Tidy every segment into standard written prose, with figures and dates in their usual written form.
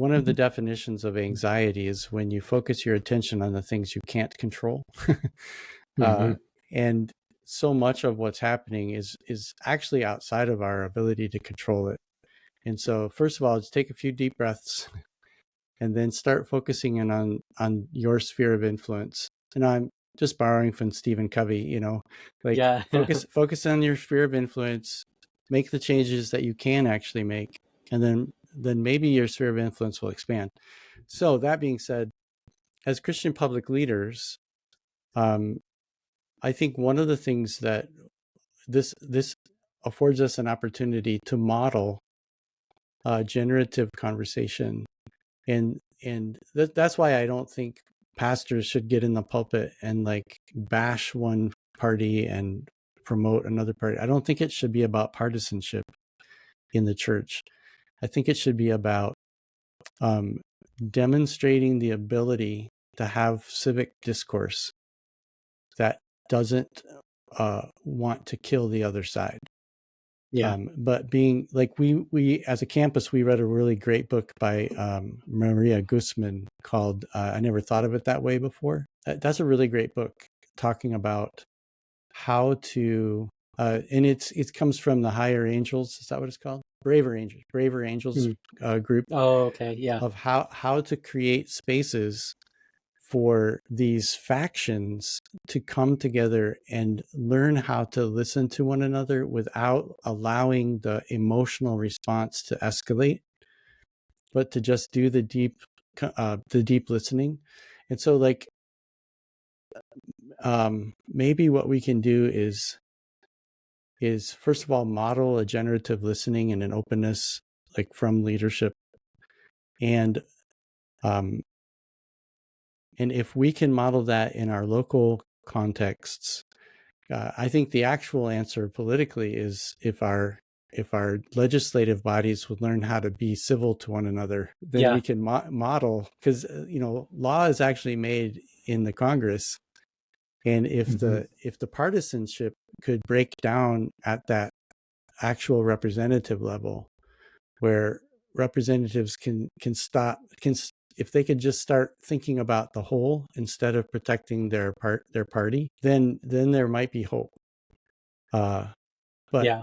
one of the definitions of anxiety is when you focus your attention on the things you can't control. Mm-hmm. And so much of what's happening is actually outside of our ability to control it. And so first of all, just take a few deep breaths and then start focusing in on your sphere of influence. And I'm just borrowing from Stephen Covey, like Yeah. focus on your sphere of influence, make the changes that you can actually make, and then maybe your sphere of influence will expand. So that being said, as Christian public leaders, I think one of the things that this affords us an opportunity to model generative conversation, and that's why I don't think pastors should get in the pulpit and like bash one party and promote another party. I don't think it should be about partisanship in the church. I think it should be about demonstrating the ability to have civic discourse that doesn't want to kill the other side. Yeah. But being like we as a campus, we read a really great book by Maria Guzman called I Never Thought of It That Way Before. That's a really great book talking about how to and it comes from the Higher Angels. Is that what it's called? Braver Angels group Oh, okay. Yeah. of how to create spaces for these factions to come together and learn how to listen to one another without allowing the emotional response to escalate, but to just do the deep listening. And so like maybe what we can do is first of all model a generative listening and an openness like from leadership, and if we can model that in our local contexts, I think the actual answer politically is if our legislative bodies would learn how to be civil to one another, then we can model, because law is actually made in the Congress, and if the partisanship could break down at that actual representative level, where representatives can if they could just start thinking about the whole instead of protecting their party, then there might be hope. But Yeah.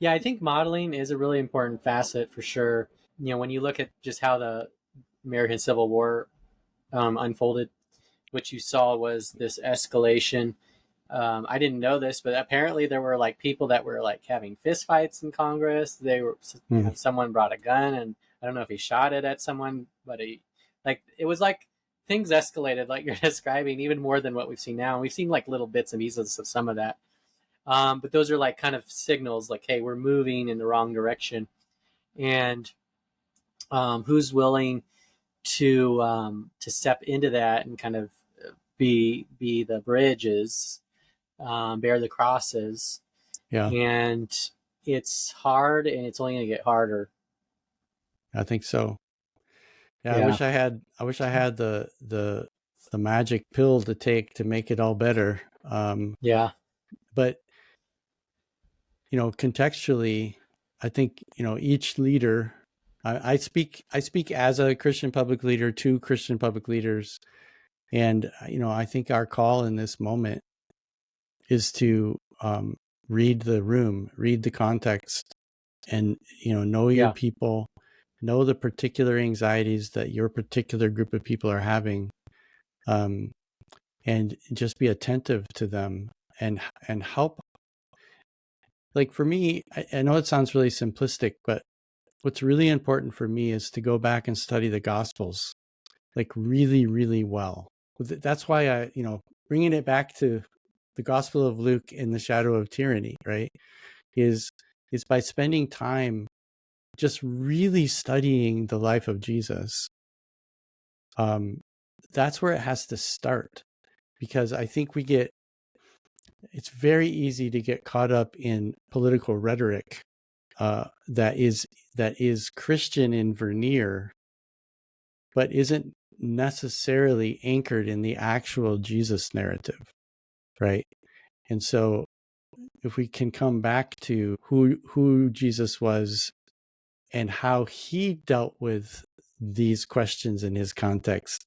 I think modeling is a really important facet for sure. When you look at just how the American Civil War unfolded, what you saw was this escalation. I didn't know this, but apparently there were like people that were like having fistfights in Congress. They were, someone brought a gun, and I don't know if he shot it at someone, but it was like things escalated, like you're describing, even more than what we've seen now. And we've seen like little bits and pieces of some of that. But those are like kind of signals like, hey, we're moving in the wrong direction. And who's willing to step into that and kind of be the bridges, bear the crosses. yeah, And it's hard, and it's only going to get harder. I think so. Yeah, Yeah. I wish I had the magic pill to take to make it all better. Yeah. But contextually, I think each leader. I speak as a Christian public leader to Christian public leaders, and I think our call in this moment is to read the room, read the context, and know your people, know the particular anxieties that your particular group of people are having, and just be attentive to them and help. Like for me, I know it sounds really simplistic, but what's really important for me is to go back and study the Gospels like really, really well. That's why I, bringing it back to the Gospel of Luke in the shadow of tyranny, right, is by spending time just really studying the life of Jesus. That's where it has to start, because I think it's very easy to get caught up in political rhetoric that is Christian in veneer, but isn't necessarily anchored in the actual Jesus narrative, right? And so if we can come back to who Jesus was and how he dealt with these questions in his context